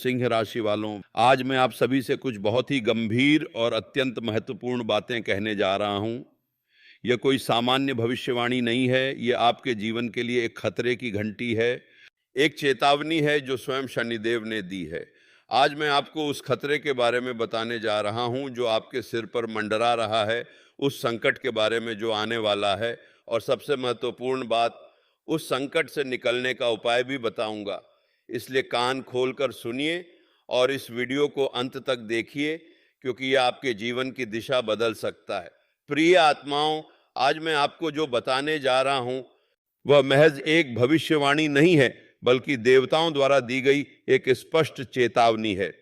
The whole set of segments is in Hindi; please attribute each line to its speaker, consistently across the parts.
Speaker 1: सिंह राशि वालों, आज मैं आप सभी से कुछ बहुत ही गंभीर और अत्यंत महत्वपूर्ण बातें कहने जा रहा हूं। यह कोई सामान्य भविष्यवाणी नहीं है, यह आपके जीवन के लिए एक खतरे की घंटी है, एक चेतावनी है जो स्वयं शनिदेव ने दी है। आज मैं आपको उस खतरे के बारे में बताने जा रहा हूं जो आपके सिर पर मंडरा रहा है, उस संकट के बारे में जो आने वाला है, और सबसे महत्वपूर्ण बात, उस संकट से निकलने का उपाय भी बताऊंगा। इसलिए कान खोलकर सुनिए और इस वीडियो को अंत तक देखिए, क्योंकि यह आपके जीवन की दिशा बदल सकता है। प्रिय आत्माओं, आज मैं आपको जो बताने जा रहा हूं वह महज एक भविष्यवाणी नहीं है, बल्कि देवताओं द्वारा दी गई एक स्पष्ट चेतावनी है।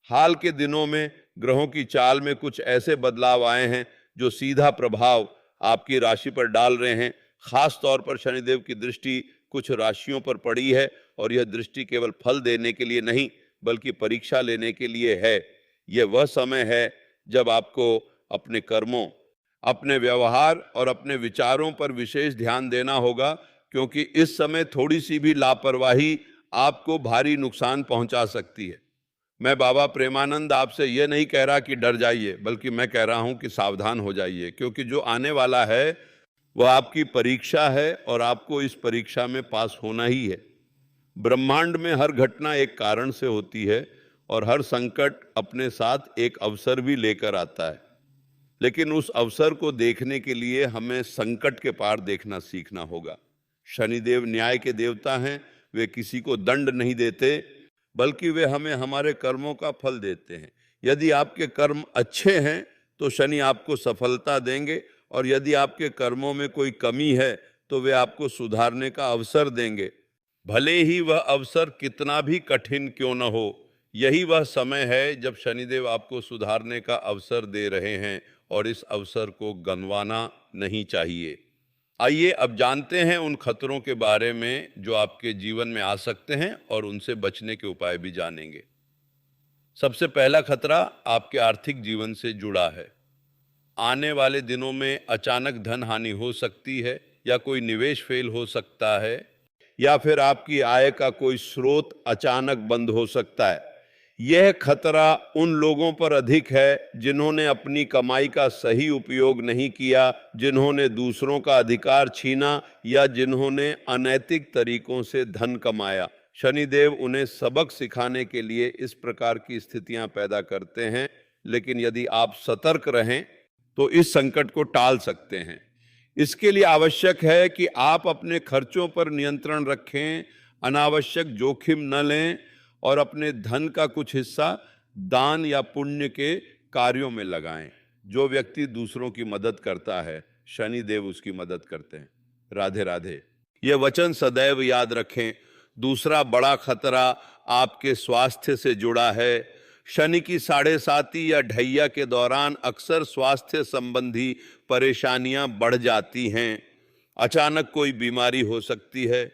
Speaker 1: हाल के दिनों में ग्रहों की चाल में कुछ ऐसे बदलाव आए हैं जो सीधा प्रभाव आपकी राशि पर डाल रहे हैं। खास तौर पर शनिदेव की दृष्टि कुछ राशियों पर पड़ी है, और यह दृष्टि केवल फल देने के लिए नहीं, बल्कि परीक्षा लेने के लिए है। यह वह समय है जब आपको अपने कर्मों, अपने व्यवहार और अपने विचारों पर विशेष ध्यान देना होगा, क्योंकि इस समय थोड़ी सी भी लापरवाही आपको भारी नुकसान पहुंचा सकती है। मैं बाबा प्रेमानंद आपसे यह नहीं कह रहा कि डर जाइए, बल्कि मैं कह रहा हूं कि सावधान हो जाइए, क्योंकि जो आने वाला है वह आपकी परीक्षा है और आपको इस परीक्षा में पास होना ही है। ब्रह्मांड में हर घटना एक कारण से होती है, और हर संकट अपने साथ एक अवसर भी लेकर आता है। लेकिन उस अवसर को देखने के लिए हमें संकट के पार देखना सीखना होगा। शनिदेव न्याय के देवता हैं। वे किसी को दंड नहीं देते, बल्कि वे हमें हमारे कर्मों का फल देते हैं। यदि आपके कर्म अच्छे हैं तो शनि आपको सफलता देंगे, और यदि आपके कर्मों में कोई कमी है तो वे आपको सुधारने का अवसर देंगे, भले ही वह अवसर कितना भी कठिन क्यों न हो। यही वह समय है जब शनिदेव आपको सुधारने का अवसर दे रहे हैं, और इस अवसर को गंवाना नहीं चाहिए। आइए अब जानते हैं उन खतरों के बारे में जो आपके जीवन में आ सकते हैं, और उनसे बचने के उपाय भी जानेंगे। सबसे पहला खतरा आपके आर्थिक जीवन से जुड़ा है। आने वाले दिनों में अचानक धन हानि हो सकती है, या कोई निवेश फेल हो सकता है, या फिर आपकी आय का कोई स्रोत अचानक बंद हो सकता है। यह खतरा उन लोगों पर अधिक है जिन्होंने अपनी कमाई का सही उपयोग नहीं किया, जिन्होंने दूसरों का अधिकार छीना, या जिन्होंने अनैतिक तरीकों से धन कमाया। शनिदेव उन्हें सबक सिखाने के लिए इस प्रकार की स्थितियां पैदा करते हैं, लेकिन यदि आप सतर्क रहें तो इस संकट को टाल सकते हैं। इसके लिए आवश्यक है कि आप अपने खर्चों पर नियंत्रण रखें, अनावश्यक जोखिम न लें, और अपने धन का कुछ हिस्सा दान या पुण्य के कार्यों में लगाएं। जो व्यक्ति दूसरों की मदद करता है, शनिदेव उसकी मदद करते हैं। राधे राधे। यह वचन सदैव याद रखें। दूसरा बड़ा खतरा आपके स्वास्थ्य से जुड़ा है। शनि की 7.5 या ढैया के दौरान अक्सर स्वास्थ्य संबंधी परेशानियां बढ़ जाती हैं। अचानक कोई बीमारी हो सकती है,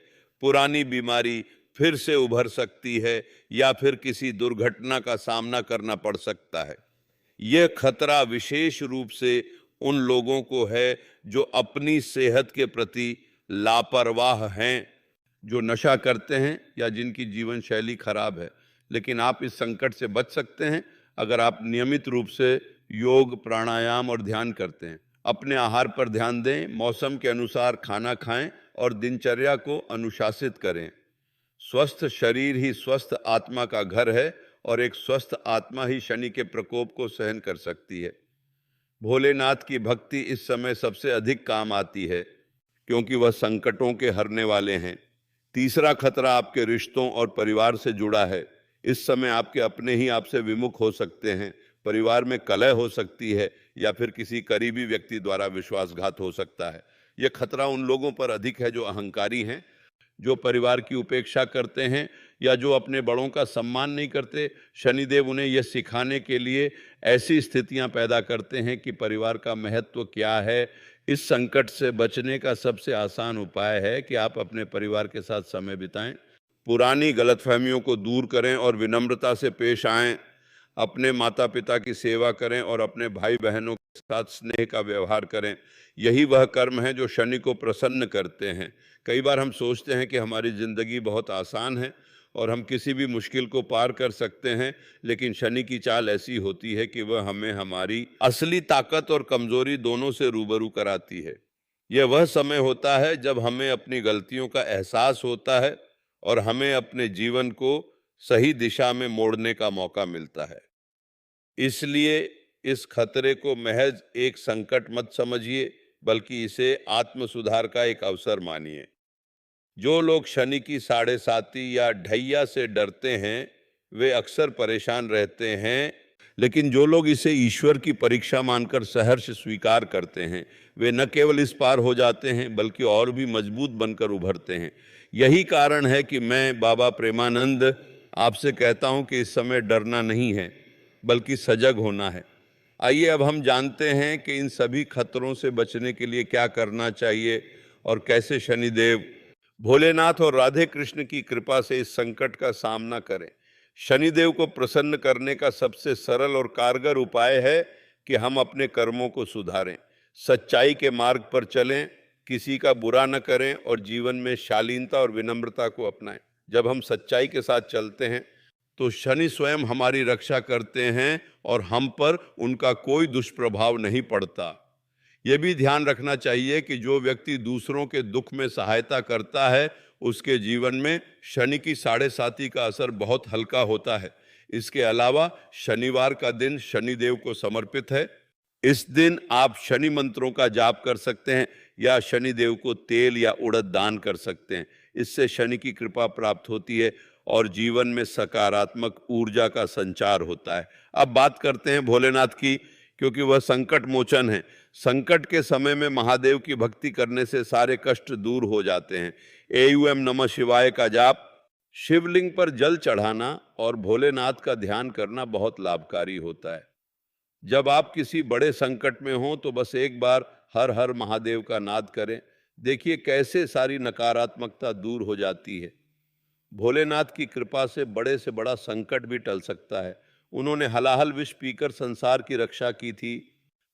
Speaker 1: पुरानी बीमारी फिर से उभर सकती है, या फिर किसी दुर्घटना का सामना करना पड़ सकता है। यह खतरा विशेष रूप से उन लोगों को है जो अपनी सेहत के प्रति लापरवाह हैं, जो नशा करते हैं, या जिनकी जीवन शैली खराब है। लेकिन आप इस संकट से बच सकते हैं अगर आप नियमित रूप से योग, प्राणायाम और ध्यान करते हैं। अपने आहार पर ध्यान दें, मौसम के अनुसार खाना खाएं, और दिनचर्या को अनुशासित करें। स्वस्थ शरीर ही स्वस्थ आत्मा का घर है, और एक स्वस्थ आत्मा ही शनि के प्रकोप को सहन कर सकती है। भोलेनाथ की भक्ति इस समय सबसे अधिक काम आती है, क्योंकि वह संकटों के हरने वाले हैं। तीसरा खतरा आपके रिश्तों और परिवार से जुड़ा है। इस समय आपके अपने ही आपसे विमुख हो सकते हैं, परिवार में कलह हो सकती है, या फिर किसी करीबी व्यक्ति द्वारा विश्वासघात हो सकता है। यह खतरा उन लोगों पर अधिक है जो अहंकारी हैं, जो परिवार की उपेक्षा करते हैं, या जो अपने बड़ों का सम्मान नहीं करते। शनिदेव उन्हें यह सिखाने के लिए ऐसी स्थितियां पैदा करते हैं कि परिवार का महत्व क्या है। इस संकट से बचने का सबसे आसान उपाय है कि आप अपने परिवार के साथ समय बिताएं, पुरानी गलतफहमियों को दूर करें और विनम्रता से पेश आएं, अपने माता पिता की सेवा करें और अपने भाई बहनों के साथ स्नेह का व्यवहार करें। यही वह कर्म है जो शनि को प्रसन्न करते हैं। कई बार हम सोचते हैं कि हमारी जिंदगी बहुत आसान है और हम किसी भी मुश्किल को पार कर सकते हैं, लेकिन शनि की चाल ऐसी होती है कि वह हमें हमारी असली ताकत और कमजोरी दोनों से रूबरू कराती है। यह वह समय होता है जब हमें अपनी गलतियों का एहसास होता है और हमें अपने जीवन को सही दिशा में मोड़ने का मौका मिलता है। इसलिए इस खतरे को महज एक संकट मत समझिए, बल्कि इसे आत्म सुधार का एक अवसर मानिए। जो लोग शनि की साढ़े साती या ढैया से डरते हैं, वे अक्सर परेशान रहते हैं, लेकिन जो लोग इसे ईश्वर की परीक्षा मानकर सहर्ष स्वीकार करते हैं, वे न केवल इस पार हो जाते हैं, बल्कि और भी मजबूत बनकर उभरते हैं। यही कारण है कि मैं बाबा प्रेमानंद आपसे कहता हूं कि इस समय डरना नहीं है, बल्कि सजग होना है। आइए अब हम जानते हैं कि इन सभी खतरों से बचने के लिए क्या करना चाहिए और कैसे शनिदेव, भोलेनाथ और राधे कृष्ण की कृपा से इस संकट का सामना करें। शनिदेव को प्रसन्न करने का सबसे सरल और कारगर उपाय है कि हम अपने कर्मों को सुधारें, सच्चाई के मार्ग पर चलें, किसी का बुरा न करें और जीवन में शालीनता और विनम्रता को अपनाएं। जब हम सच्चाई के साथ चलते हैं तो शनि स्वयं हमारी रक्षा करते हैं और हम पर उनका कोई दुष्प्रभाव नहीं पड़ता। यह भी ध्यान रखना चाहिए कि जो व्यक्ति दूसरों के दुख में सहायता करता है, उसके जीवन में शनि की साढ़े साती का असर बहुत हल्का होता है। इसके अलावा शनिवार का दिन शनिदेव को समर्पित है। इस दिन आप शनि मंत्रों का जाप कर सकते हैं या शनिदेव को तेल या उड़द दान कर सकते हैं। इससे शनि की कृपा प्राप्त होती है और जीवन में सकारात्मक ऊर्जा का संचार होता है। अब बात करते हैं भोलेनाथ की, क्योंकि वह संकट मोचन है। संकट के समय में महादेव की भक्ति करने से सारे कष्ट दूर हो जाते हैं। एयूएम नमः शिवाय का जाप, शिवलिंग पर जल चढ़ाना और भोलेनाथ का ध्यान करना बहुत लाभकारी होता है। जब आप किसी बड़े संकट में हो तो बस एक बार हर हर महादेव का नाद करें। देखिए कैसे सारी नकारात्मकता दूर हो जाती है। भोलेनाथ की कृपा से बड़ा संकट भी टल सकता है। उन्होंने हलाहल विष पीकर संसार की रक्षा की थी,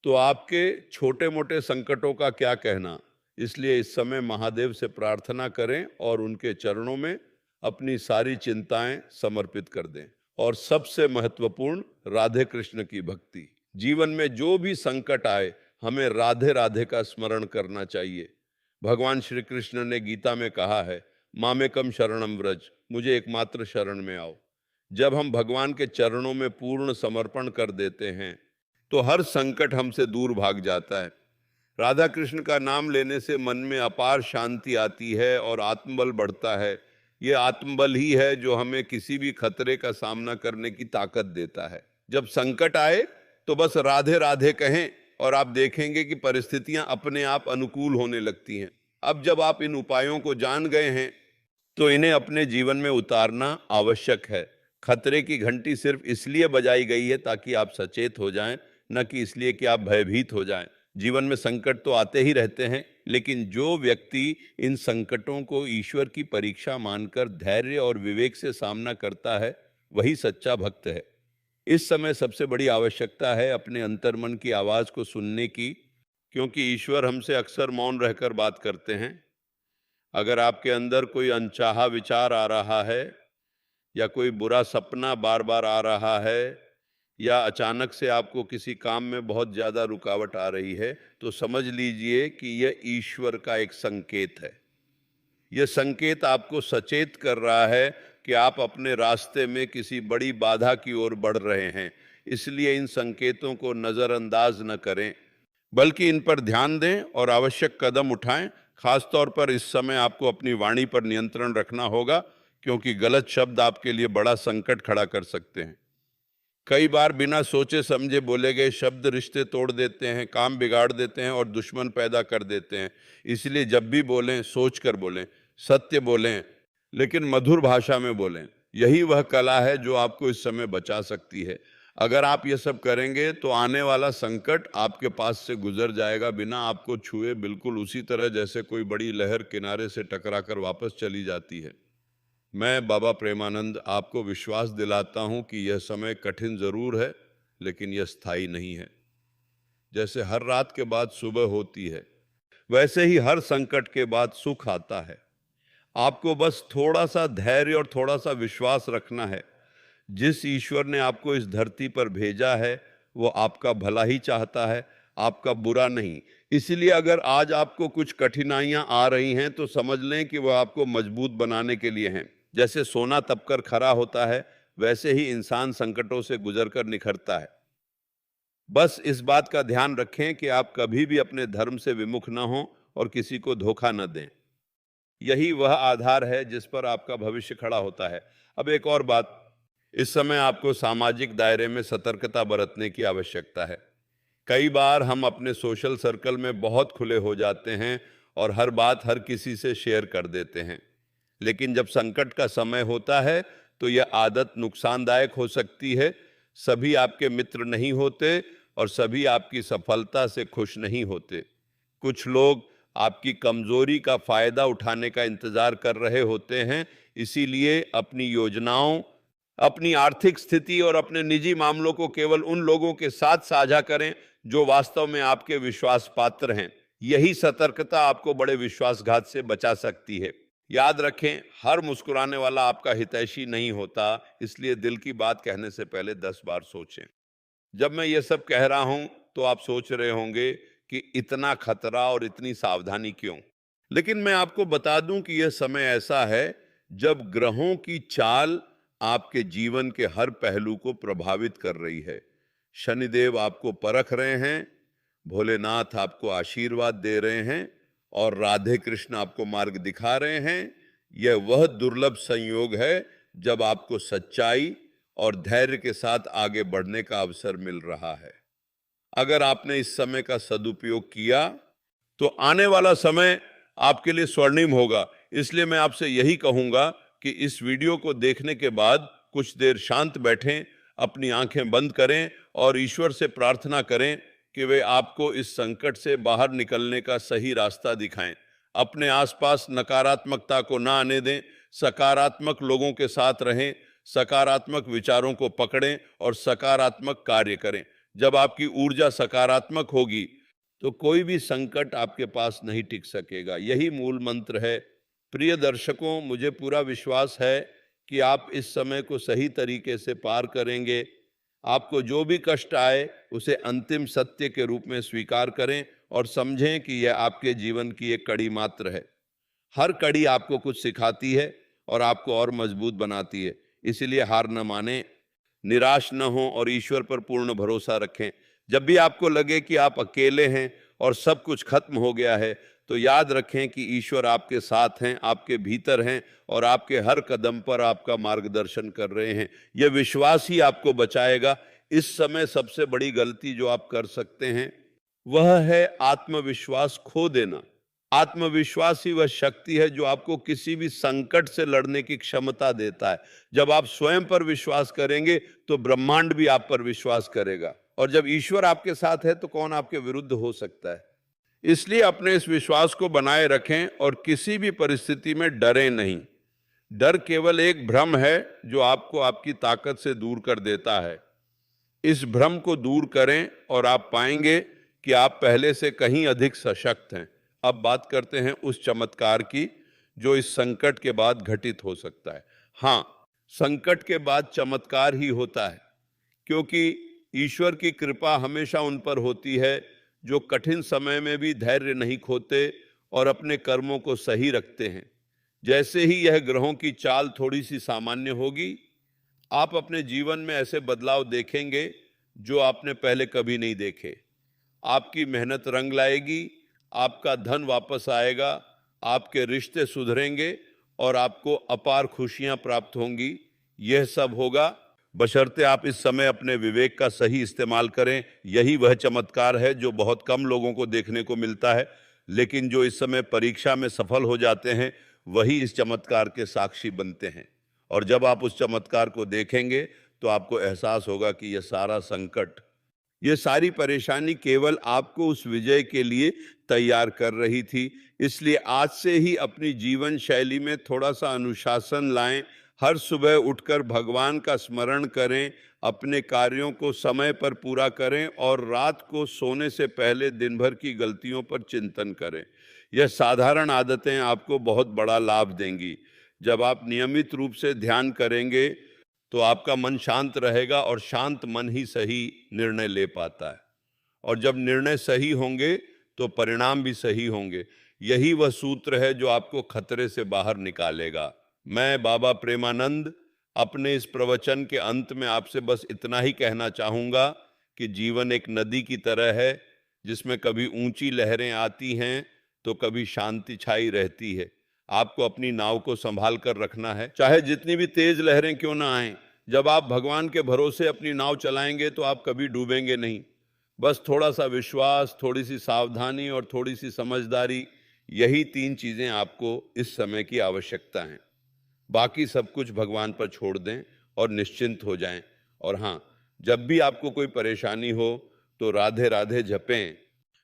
Speaker 1: तो आपके छोटे मोटे संकटों का क्या कहना। इसलिए इस समय महादेव से प्रार्थना करें और उनके चरणों में अपनी सारी चिंताएं समर्पित कर दें। और सबसे महत्वपूर्ण, राधे कृष्ण की भक्ति। जीवन में जो भी संकट आए, हमें राधे राधे का स्मरण करना चाहिए। भगवान श्री कृष्ण ने गीता में कहा है, मामेकम शरणम व्रज, मुझे एकमात्र शरण में आओ। जब हम भगवान के चरणों में पूर्ण समर्पण कर देते हैं तो हर संकट हमसे दूर भाग जाता है। राधा कृष्ण का नाम लेने से मन में अपार शांति आती है और आत्मबल बढ़ता है। ये आत्मबल ही है जो हमें किसी भी खतरे का सामना करने की ताकत देता है। जब संकट आए तो बस राधे राधे कहें और आप देखेंगे कि परिस्थितियां अपने आप अनुकूल होने लगती हैं। अब जब आप इन उपायों को जान गए हैं तो इन्हें अपने जीवन में उतारना आवश्यक है। खतरे की घंटी सिर्फ इसलिए बजाई गई है ताकि आप सचेत हो जाएं, न कि इसलिए कि आप भयभीत हो जाएं। जीवन में संकट तो आते ही रहते हैं, लेकिन जो व्यक्ति इन संकटों को ईश्वर की परीक्षा मानकर धैर्य और विवेक से सामना करता है, वही सच्चा भक्त है। इस समय सबसे बड़ी आवश्यकता है अपने अंतर्मन की आवाज को सुनने की, क्योंकि ईश्वर हमसे अक्सर मौन रहकर बात करते हैं। अगर आपके अंदर कोई अनचाहा विचार आ रहा है, या कोई बुरा सपना बार बार आ रहा है, या अचानक से आपको किसी काम में बहुत ज्यादा रुकावट आ रही है, तो समझ लीजिए कि यह ईश्वर का एक संकेत है। यह संकेत आपको सचेत कर रहा है कि आप अपने रास्ते में किसी बड़ी बाधा की ओर बढ़ रहे हैं। इसलिए इन संकेतों को नजरअंदाज न करें, बल्कि इन पर ध्यान दें और आवश्यक कदम उठाएं। खासतौर पर इस समय आपको अपनी वाणी पर नियंत्रण रखना होगा, क्योंकि गलत शब्द आपके लिए बड़ा संकट खड़ा कर सकते हैं। कई बार बिना सोचे समझे बोले गए शब्द रिश्ते तोड़ देते हैं, काम बिगाड़ देते हैं और दुश्मन पैदा कर देते हैं। इसलिए जब भी बोलें, सोच कर बोलें, सत्य बोलें, लेकिन मधुर भाषा में बोलें। यही वह कला है जो आपको इस समय बचा सकती है। अगर आप ये सब करेंगे तो आने वाला संकट आपके पास से गुजर जाएगा बिना आपको छुए, बिल्कुल उसी तरह जैसे कोई बड़ी लहर किनारे से टकराकर वापस चली जाती है। मैं बाबा प्रेमानंद आपको विश्वास दिलाता हूं कि यह समय कठिन जरूर है, लेकिन यह स्थायी नहीं है। जैसे हर रात के बाद सुबह होती है, वैसे ही हर संकट के बाद सुख आता है। आपको बस थोड़ा सा धैर्य और थोड़ा सा विश्वास रखना है। जिस ईश्वर ने आपको इस धरती पर भेजा है वो आपका भला ही चाहता है, आपका बुरा नहीं। इसलिए अगर आज आपको कुछ कठिनाइयां आ रही हैं तो समझ लें कि वह आपको मजबूत बनाने के लिए हैं। जैसे सोना तपकर खरा होता है, वैसे ही इंसान संकटों से गुजरकर निखरता है। बस इस बात का ध्यान रखें कि आप कभी भी अपने धर्म से विमुख न हों और किसी को धोखा न दें। यही वह आधार है जिस पर आपका भविष्य खड़ा होता है। अब एक और बात, इस समय आपको सामाजिक दायरे में सतर्कता बरतने की आवश्यकता है। कई बार हम अपने सोशल सर्कल में बहुत खुले हो जाते हैं और हर बात हर किसी से शेयर कर देते हैं, लेकिन जब संकट का समय होता है तो यह आदत नुकसानदायक हो सकती है। सभी आपके मित्र नहीं होते और सभी आपकी सफलता से खुश नहीं होते। कुछ लोग आपकी कमजोरी का फायदा उठाने का इंतजार कर रहे होते हैं, इसीलिए अपनी योजनाओं, अपनी आर्थिक स्थिति और अपने निजी मामलों को केवल उन लोगों के साथ साझा करें जो वास्तव में आपके विश्वास पात्र हैं। यही सतर्कता आपको बड़े विश्वासघात से बचा सकती है। याद रखें, हर मुस्कुराने वाला आपका हितैषी नहीं होता, इसलिए दिल की बात कहने से पहले 10 बार सोचें। जब मैं ये सब कह रहा हूं तो आप सोच रहे होंगे कि इतना खतरा और इतनी सावधानी क्यों? लेकिन मैं आपको बता दूं कि यह समय ऐसा है जब ग्रहों की चाल आपके जीवन के हर पहलू को प्रभावित कर रही है। शनिदेव आपको परख रहे हैं, भोलेनाथ आपको आशीर्वाद दे रहे हैं और राधे कृष्ण आपको मार्ग दिखा रहे हैं। यह वह दुर्लभ संयोग है जब आपको सच्चाई और धैर्य के साथ आगे बढ़ने का अवसर मिल रहा है। अगर आपने इस समय का सदुपयोग किया तो आने वाला समय आपके लिए स्वर्णिम होगा। इसलिए मैं आपसे यही कहूंगा कि इस वीडियो को देखने के बाद कुछ देर शांत बैठें, अपनी आंखें बंद करें और ईश्वर से प्रार्थना करें कि वे आपको इस संकट से बाहर निकलने का सही रास्ता दिखाएं। अपने आसपास नकारात्मकता को ना आने दें, सकारात्मक लोगों के साथ रहें, सकारात्मक विचारों को पकड़ें और सकारात्मक कार्य करें। जब आपकी ऊर्जा सकारात्मक होगी तो कोई भी संकट आपके पास नहीं टिक सकेगा। यही मूल मंत्र है। प्रिय दर्शकों, मुझे पूरा विश्वास है कि आप इस समय को सही तरीके से पार करेंगे। आपको जो भी कष्ट आए उसे अंतिम सत्य के रूप में स्वीकार करें और समझें कि यह आपके जीवन की एक कड़ी मात्र है। हर कड़ी आपको कुछ सिखाती है और आपको और मजबूत बनाती है। इसीलिए हार न माने, निराश न हो और ईश्वर पर पूर्ण भरोसा रखें। जब भी आपको लगे कि आप अकेले हैं और सब कुछ खत्म हो गया है, तो याद रखें कि ईश्वर आपके साथ हैं, आपके भीतर हैं और आपके हर कदम पर आपका मार्गदर्शन कर रहे हैं। यह विश्वास ही आपको बचाएगा। इस समय सबसे बड़ी गलती जो आप कर सकते हैं वह है आत्मविश्वास खो देना। आत्मविश्वास ही वह शक्ति है जो आपको किसी भी संकट से लड़ने की क्षमता देता है। जब आप स्वयं पर विश्वास करेंगे तो ब्रह्मांड भी आप पर विश्वास करेगा, और जब ईश्वर आपके साथ है तो कौन आपके विरुद्ध हो सकता है। इसलिए अपने इस विश्वास को बनाए रखें और किसी भी परिस्थिति में डरें नहीं। डर केवल एक भ्रम है जो आपको आपकी ताकत से दूर कर देता है। इस भ्रम को दूर करें और आप पाएंगे कि आप पहले से कहीं अधिक सशक्त हैं। अब बात करते हैं उस चमत्कार की जो इस संकट के बाद घटित हो सकता है। हाँ, संकट के बाद चमत्कार ही होता है, क्योंकि ईश्वर की कृपा हमेशा उन पर होती है जो कठिन समय में भी धैर्य नहीं खोते और अपने कर्मों को सही रखते हैं। जैसे ही यह ग्रहों की चाल थोड़ी सी सामान्य होगी, आप अपने जीवन में ऐसे बदलाव देखेंगे जो आपने पहले कभी नहीं देखे। आपकी मेहनत रंग लाएगी, आपका धन वापस आएगा, आपके रिश्ते सुधरेंगे और आपको अपार खुशियां प्राप्त होंगी। यह सब होगा बशर्ते आप इस समय अपने विवेक का सही इस्तेमाल करें। यही वह चमत्कार है जो बहुत कम लोगों को देखने को मिलता है, लेकिन जो इस समय परीक्षा में सफल हो जाते हैं वही इस चमत्कार के साक्षी बनते हैं। और जब आप उस चमत्कार को देखेंगे तो आपको एहसास होगा कि यह सारा संकट, ये सारी परेशानी केवल आपको उस विजय के लिए तैयार कर रही थी। इसलिए आज से ही अपनी जीवन शैली में थोड़ा सा अनुशासन लाएं। हर सुबह उठकर भगवान का स्मरण करें, अपने कार्यों को समय पर पूरा करें और रात को सोने से पहले दिन भर की गलतियों पर चिंतन करें। यह साधारण आदतें आपको बहुत बड़ा लाभ देंगी। जब आप नियमित रूप से ध्यान करेंगे तो आपका मन शांत रहेगा और शांत मन ही सही निर्णय ले पाता है, और जब निर्णय सही होंगे तो परिणाम भी सही होंगे। यही वह सूत्र है जो आपको खतरे से बाहर निकालेगा। मैं बाबा प्रेमानंद अपने इस प्रवचन के अंत में आपसे बस इतना ही कहना चाहूँगा कि जीवन एक नदी की तरह है, जिसमें कभी ऊंची लहरें आती हैं तो कभी शांति छाई रहती है। आपको अपनी नाव को संभाल कर रखना है, चाहे जितनी भी तेज लहरें क्यों ना आएं। जब आप भगवान के भरोसे अपनी नाव चलाएंगे तो आप कभी डूबेंगे नहीं। बस थोड़ा सा विश्वास, थोड़ी सी सावधानी और थोड़ी सी समझदारी, यही 3 चीजें आपको इस समय की आवश्यकता है। बाकी सब कुछ भगवान पर छोड़ दें और निश्चिंत हो जाएं। और हाँ, जब भी आपको कोई परेशानी हो तो राधे राधे जपें,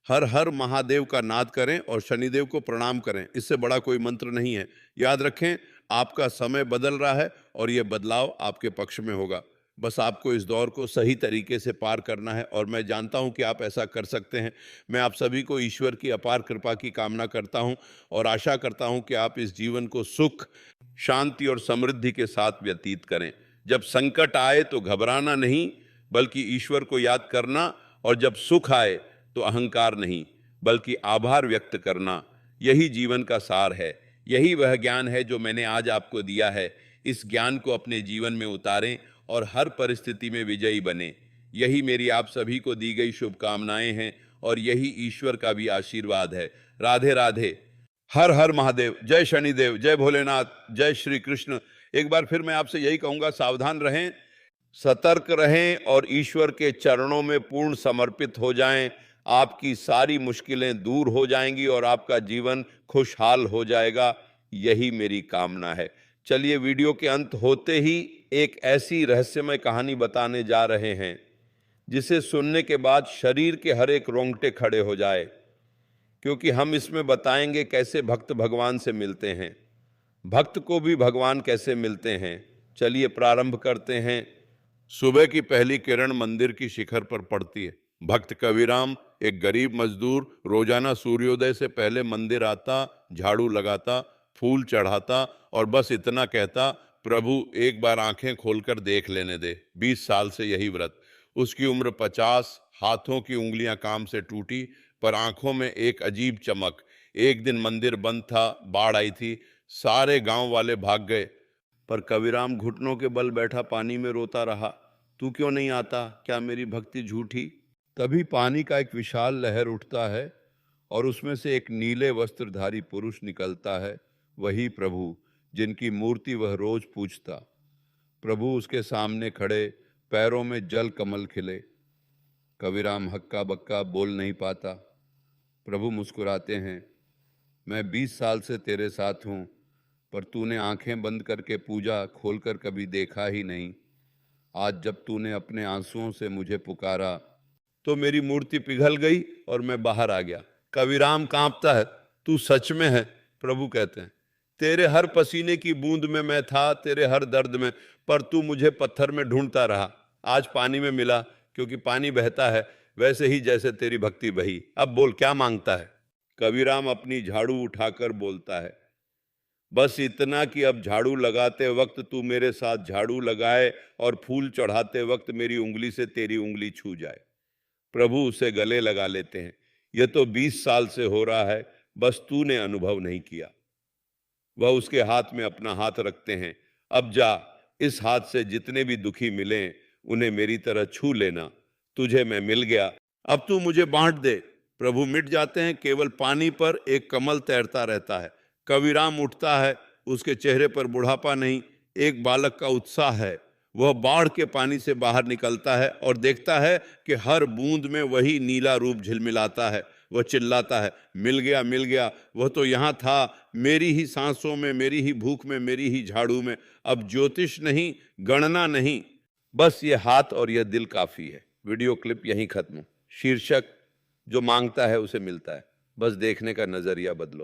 Speaker 1: हर हर महादेव का नाद करें और शनिदेव को प्रणाम करें। इससे बड़ा कोई मंत्र नहीं है। याद रखें, आपका समय बदल रहा है और यह बदलाव आपके पक्ष में होगा। बस आपको इस दौर को सही तरीके से पार करना है, और मैं जानता हूं कि आप ऐसा कर सकते हैं। मैं आप सभी को ईश्वर की अपार कृपा की कामना करता हूं और आशा करता हूं कि आप इस जीवन को सुख, शांति और समृद्धि के साथ व्यतीत करें। जब संकट आए तो घबराना नहीं, बल्कि ईश्वर को याद करना, और जब सुख आए तो अहंकार नहीं बल्कि आभार व्यक्त करना। यही जीवन का सार है। यही वह ज्ञान है जो मैंने आज आपको दिया है। इस ज्ञान को अपने जीवन में उतारें और हर परिस्थिति में विजयी बने। यही मेरी आप सभी को दी गई शुभकामनाएं हैं और यही ईश्वर का भी आशीर्वाद है। राधे राधे। हर हर महादेव। जय शनिदेव, जय भोलेनाथ, जय श्री कृष्ण। एक बार फिर मैं आपसे यही कहूंगा, सावधान रहें, सतर्क रहें और ईश्वर के चरणों में पूर्ण समर्पित हो जाएं। आपकी सारी मुश्किलें दूर हो जाएंगी और आपका जीवन खुशहाल हो जाएगा। यही मेरी कामना है। चलिए, वीडियो के अंत होते ही एक ऐसी रहस्यमय कहानी बताने जा रहे हैं जिसे सुनने के बाद शरीर के हर एक रोंगटे खड़े हो जाए, क्योंकि हम इसमें बताएंगे कैसे भक्त भगवान से मिलते हैं, भक्त को भी भगवान कैसे मिलते हैं। चलिए प्रारंभ करते हैं। सुबह की पहली किरण मंदिर की शिखर पर पड़ती है। भक्त कविराम, एक गरीब मजदूर, रोजाना सूर्योदय से पहले मंदिर आता, झाड़ू लगाता, फूल चढ़ाता और बस इतना कहता, प्रभु एक बार आंखें खोलकर देख लेने दे। 20 साल से यही व्रत। उसकी उम्र 50, हाथों की उंगलियां काम से टूटी, पर आंखों में एक अजीब चमक। एक दिन मंदिर बंद था, बाढ़ आई थी, सारे गांव वाले भाग गए, पर कविराम घुटनों के बल बैठा पानी में रोता रहा। तू क्यों नहीं आता? क्या मेरी भक्ति झूठी? तभी पानी का एक विशाल लहर उठता है और उसमें से एक नीले वस्त्रधारी पुरुष निकलता है, वही प्रभु जिनकी मूर्ति वह रोज पूजता। प्रभु उसके सामने खड़े, पैरों में जल कमल खिले। कविराम हक्का बक्का बोल नहीं पाता। प्रभु मुस्कुराते हैं, मैं 20 साल से तेरे साथ हूँ, पर तूने आंखें बंद करके पूजा खोलकर कभी देखा ही नहीं। आज जब तूने अपने आंसुओं से मुझे पुकारा तो मेरी मूर्ति पिघल गई और मैं बाहर आ गया। कविराम कांपता है, तू सच में है? प्रभु कहते हैं, तेरे हर पसीने की बूंद में मैं था, तेरे हर दर्द में, पर तू मुझे पत्थर में ढूंढता रहा। आज पानी में मिला, क्योंकि पानी बहता है वैसे ही जैसे तेरी भक्ति बही। अब बोल, क्या मांगता है? कविराम अपनी झाड़ू उठाकर बोलता है, बस इतना कि अब झाड़ू लगाते वक्त तू मेरे साथ झाड़ू लगाए और फूल चढ़ाते वक्त मेरी उंगली से तेरी उंगली छू जाए। प्रभु उसे गले लगा लेते हैं, यह तो 20 साल से हो रहा है, बस तूने अनुभव नहीं किया। वह उसके हाथ में अपना हाथ रखते हैं, अब जा, इस हाथ से जितने भी दुखी मिले उन्हें मेरी तरह छू लेना। तुझे मैं मिल गया, अब तू मुझे बांट दे। प्रभु मिट जाते हैं, केवल पानी पर एक कमल तैरता रहता है। कविराम उठता है, उसके चेहरे पर बुढ़ापा नहीं, एक बालक का उत्साह है। वह बाढ़ के पानी से बाहर निकलता है और देखता है कि हर बूंद में वही नीला रूप झिलमिलाता है। वह चिल्लाता है, मिल गया, मिल गया, वह तो यहाँ था, मेरी ही सांसों में, मेरी ही भूख में, मेरी ही झाड़ू में। अब ज्योतिष नहीं, गणना नहीं, बस ये हाथ और यह दिल काफी है। वीडियो क्लिप यहीं खत्म। शीर्षक, जो मांगता है उसे मिलता है, बस देखने का नजरिया बदलो।